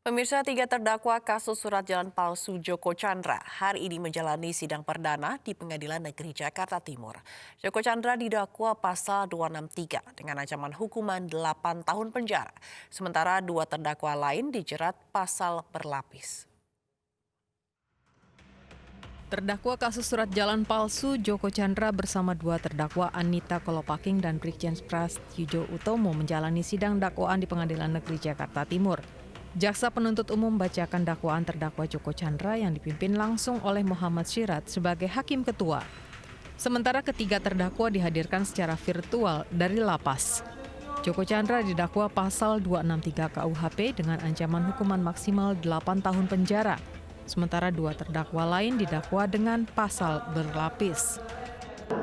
Pemirsa, tiga terdakwa kasus surat jalan palsu Joko Chandra hari ini menjalani sidang perdana di Pengadilan Negeri Jakarta Timur. Joko Chandra didakwa pasal 263 dengan ancaman hukuman 8 tahun penjara. Sementara dua terdakwa lain dijerat pasal berlapis. Terdakwa kasus surat jalan palsu Joko Chandra bersama dua terdakwa Anita Kolopaking dan Brigjen Prasetyo Utomo menjalani sidang dakwaan di Pengadilan Negeri Jakarta Timur. Jaksa penuntut umum membacakan dakwaan terdakwa Joko Chandra yang dipimpin langsung oleh Muhammad Syirat sebagai hakim ketua. Sementara ketiga terdakwa dihadirkan secara virtual dari lapas. Joko Chandra didakwa pasal 263 KUHP dengan ancaman hukuman maksimal 8 tahun penjara. Sementara dua terdakwa lain didakwa dengan pasal berlapis.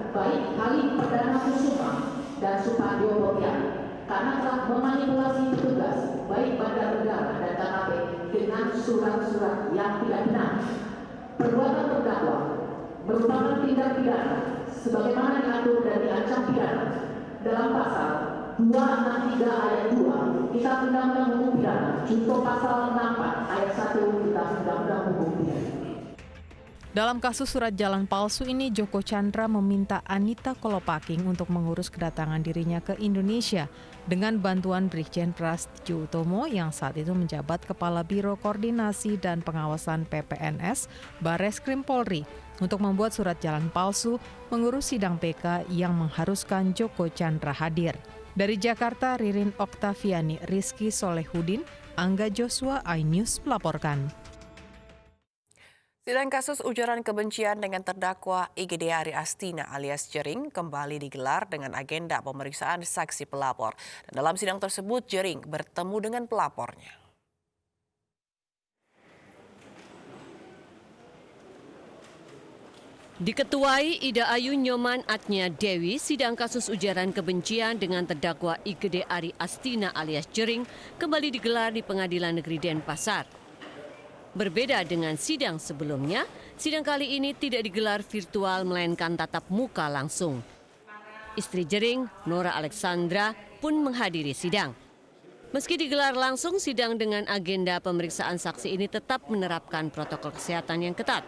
Baik Halim Perdana Kusuma dan Supandio Bobian karena telah memanipulasi petugas baik bandar udara dan KKP dengan surat-surat yang tidak benar. Perbuatan terdakwa merupakan tindak pidana sebagaimana diatur dan diancam pidana dalam pasal 263 ayat 2 Kitab Undang-Undang Hukum Pidana junto pasal 64 ayat 1 Kitab Undang-Undang Hukum Pidana. Dalam kasus surat jalan palsu ini, Joko Chandra meminta Anita Kolopaking untuk mengurus kedatangan dirinya ke Indonesia dengan bantuan Brigjen Prasetyo Utomo yang saat itu menjabat Kepala Biro Koordinasi dan Pengawasan PPNS Barreskrim Polri untuk membuat surat jalan palsu mengurus sidang PK yang mengharuskan Joko Chandra hadir. Dari Jakarta, Ririn Oktaviani, Rizky Solehudin, Angga Joshua, iNews melaporkan. Sidang kasus ujaran kebencian dengan terdakwa IGD Ari Astina alias Jering kembali digelar dengan agenda pemeriksaan saksi pelapor. Dan dalam sidang tersebut, Jering bertemu dengan pelapornya. Diketuai Ida Ayu Nyoman Atnya Dewi, sidang kasus ujaran kebencian dengan terdakwa IGD Ari Astina alias Jering kembali digelar di Pengadilan Negeri Denpasar. Berbeda dengan sidang sebelumnya, sidang kali ini tidak digelar virtual melainkan tatap muka langsung. Istri Jering, Nora Alexandra, pun menghadiri sidang. Meski digelar langsung, sidang dengan agenda pemeriksaan saksi ini tetap menerapkan protokol kesehatan yang ketat.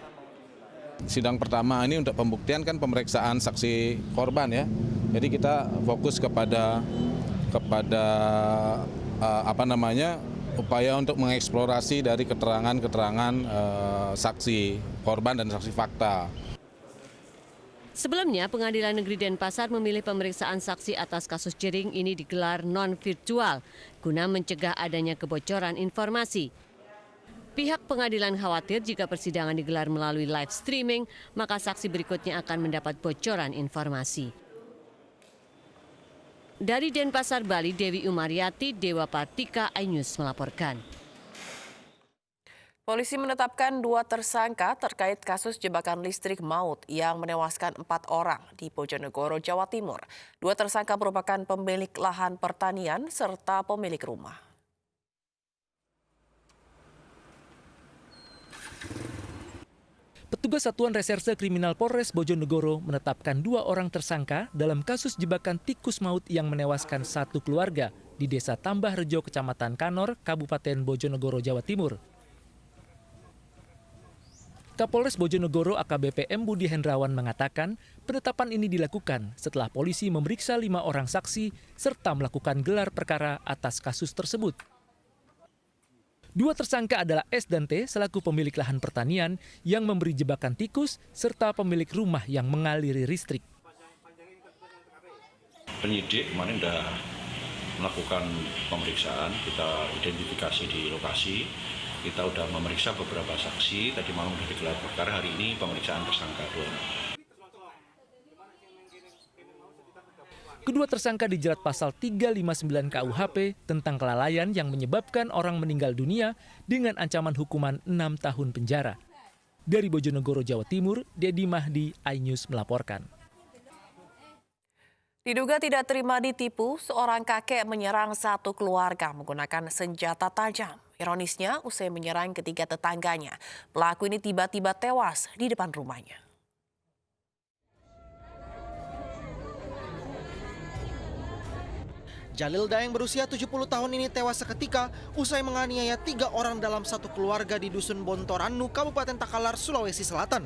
Sidang pertama ini untuk pembuktian kan pemeriksaan saksi korban ya. Jadi kita fokus kepada upaya untuk mengeksplorasi dari keterangan-keterangan saksi korban dan saksi fakta. Sebelumnya, Pengadilan Negeri Denpasar memilih pemeriksaan saksi atas kasus Jering ini digelar non-virtual guna mencegah adanya kebocoran informasi. Pihak pengadilan khawatir jika persidangan digelar melalui live streaming, maka saksi berikutnya akan mendapat bocoran informasi. Dari Denpasar, Bali, Dewi Umariati, Dewa Partika, iNews melaporkan. Polisi menetapkan dua tersangka terkait kasus jebakan listrik maut yang menewaskan 4 orang di Bojonegoro, Jawa Timur. Dua tersangka merupakan pemilik lahan pertanian serta pemilik rumah. Petugas Satuan Reserse Kriminal Polres Bojonegoro menetapkan 2 orang tersangka dalam kasus jebakan tikus maut yang menewaskan satu keluarga di Desa Tambah Rejo, Kecamatan Kanor, Kabupaten Bojonegoro, Jawa Timur. Kapolres Bojonegoro AKBP M. Budi Hendrawan mengatakan penetapan ini dilakukan setelah polisi memeriksa 5 orang saksi serta melakukan gelar perkara atas kasus tersebut. Dua tersangka adalah S dan T selaku pemilik lahan pertanian yang memberi jebakan tikus serta pemilik rumah yang mengaliri listrik. Penyidik kemarin sudah melakukan pemeriksaan, kita identifikasi di lokasi, kita sudah memeriksa beberapa saksi, tadi malam sudah digelar perkara, hari ini pemeriksaan tersangka 2. Kedua tersangka dijerat pasal 359 KUHP tentang kelalaian yang menyebabkan orang meninggal dunia dengan ancaman hukuman 6 tahun penjara. Dari Bojonegoro, Jawa Timur, Dedi Mahdi, iNews melaporkan. Diduga tidak terima ditipu, seorang kakek menyerang satu keluarga menggunakan senjata tajam. Ironisnya, usai menyerang ketiga tetangganya, pelaku ini tiba-tiba tewas di depan rumahnya. Jalil Daeng berusia 70 tahun ini tewas seketika usai menganiaya 3 orang dalam satu keluarga di Dusun Bontoranu, Kabupaten Takalar, Sulawesi Selatan.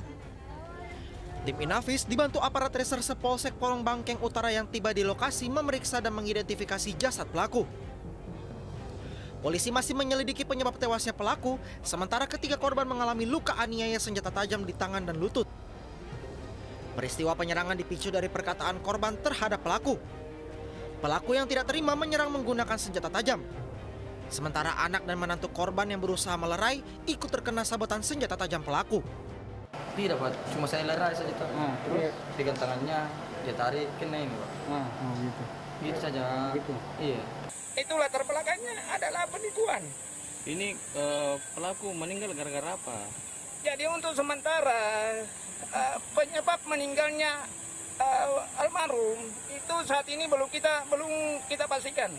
Tim Inafis dibantu aparat reserse Polsek Polong Bangkeng Utara yang tiba di lokasi memeriksa dan mengidentifikasi jasad pelaku. Polisi masih menyelidiki penyebab tewasnya pelaku, sementara ketiga korban mengalami luka aniaya senjata tajam di tangan dan lutut. Peristiwa penyerangan dipicu dari perkataan korban terhadap pelaku. Pelaku yang tidak terima menyerang menggunakan senjata tajam. Sementara anak dan menantu korban yang berusaha melerai ikut terkena sabetan senjata tajam pelaku. Tidak, Pak. Cuma saya lerai saja. Terus pegang tangannya, dia tarik, kena ini, Pak. Gitu. Gitu saja. Gitu. Iya. Itu latar belakangnya adalah penipuan. Ini pelaku meninggal gara-gara apa? Jadi untuk sementara penyebab meninggalnya almarhum itu saat ini belum kita pastikan.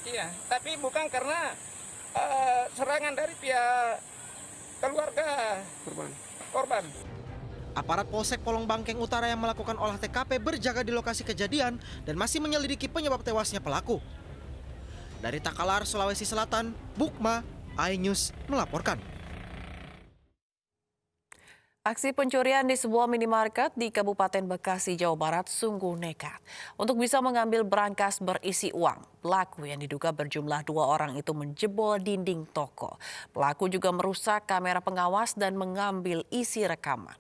Iya, tapi bukan karena serangan dari pihak keluarga korban. Aparat Polsek Polong Bangkeng Utara yang melakukan olah TKP berjaga di lokasi kejadian dan masih menyelidiki penyebab tewasnya pelaku. Dari Takalar, Sulawesi Selatan, Bukma, iNews melaporkan. Aksi pencurian di sebuah minimarket di Kabupaten Bekasi, Jawa Barat sungguh nekat. Untuk bisa mengambil berangkas berisi uang, pelaku yang diduga berjumlah 2 orang itu menjebol dinding toko. Pelaku juga merusak kamera pengawas dan mengambil isi rekaman.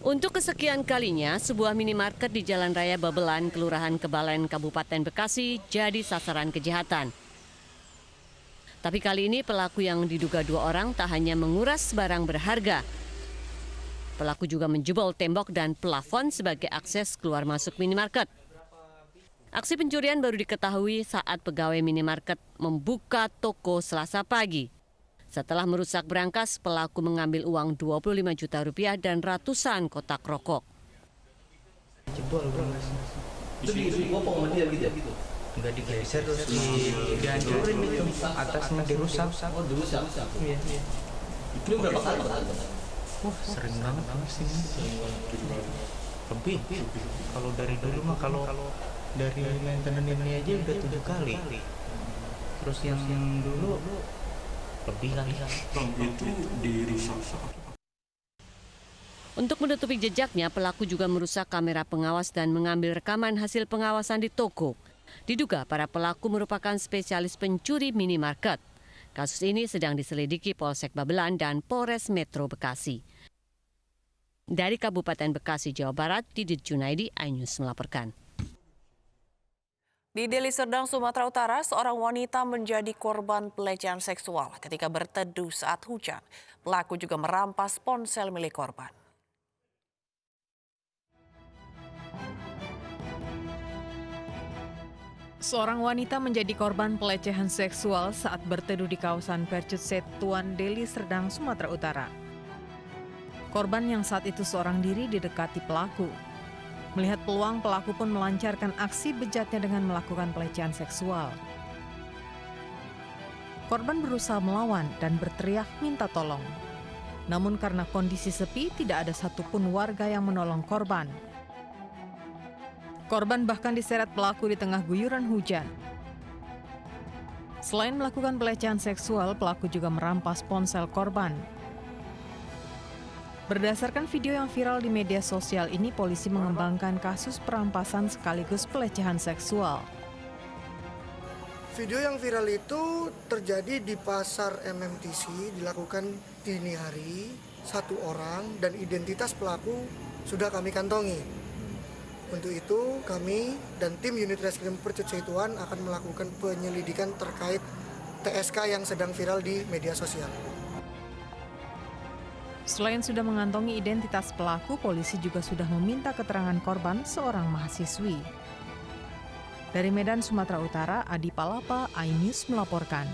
Untuk kesekian kalinya, sebuah minimarket di Jalan Raya Babelan, Kelurahan Kebalen, Kabupaten Bekasi jadi sasaran kejahatan. Tapi kali ini pelaku yang diduga 2 orang tak hanya menguras barang berharga. Pelaku juga menjebol tembok dan plafon sebagai akses keluar masuk minimarket. Aksi pencurian baru diketahui saat pegawai minimarket membuka toko Selasa pagi. Setelah merusak berangkas, pelaku mengambil uang 25 juta rupiah dan ratusan kotak rokok. Jebol berangkasnya. Itu dipopong sama dia gitu? Enggak digeser terus dihancurin itu, atasnya dirusak. Oh, dirusak. Iya. Itu berapa kali? Sering banget sini. Lebih. Kalau dari dulu mah kalau dari maintenance ini aja udah 7 kali. Terus yang dulu lebih kali. Itu dirusak. Untuk menutupi jejaknya, pelaku juga merusak kamera pengawas dan mengambil rekaman hasil pengawasan di toko. Diduga para pelaku merupakan spesialis pencuri minimarket. Kasus ini sedang diselidiki Polsek Babelan dan Polres Metro Bekasi. Dari Kabupaten Bekasi, Jawa Barat, Didit Junaidi, iNews melaporkan. Di Deli Serdang, Sumatera Utara, seorang wanita menjadi korban pelecehan seksual ketika berteduh saat hujan. Pelaku juga merampas ponsel milik korban. Seorang wanita menjadi korban pelecehan seksual saat berteduh di kawasan Percut Setuan, Deli Serdang, Sumatera Utara. Korban yang saat itu seorang diri didekati pelaku. Melihat peluang, pelaku pun melancarkan aksi bejatnya dengan melakukan pelecehan seksual. Korban berusaha melawan dan berteriak minta tolong. Namun karena kondisi sepi, tidak ada satupun warga yang menolong korban. Korban bahkan diseret pelaku di tengah guyuran hujan. Selain melakukan pelecehan seksual, pelaku juga merampas ponsel korban. Berdasarkan video yang viral di media sosial ini, polisi mengembangkan kasus perampasan sekaligus pelecehan seksual. Video yang viral itu terjadi di pasar MMTC, dilakukan dini hari, 1 orang, dan identitas pelaku sudah kami kantongi. Untuk itu, kami dan tim unit reskrim Percut Setuan akan melakukan penyelidikan terkait TSK yang sedang viral di media sosial. Selain sudah mengantongi identitas pelaku, polisi juga sudah meminta keterangan korban, seorang mahasiswi. Dari Medan, Sumatera Utara, Adi Palapa, iNews melaporkan.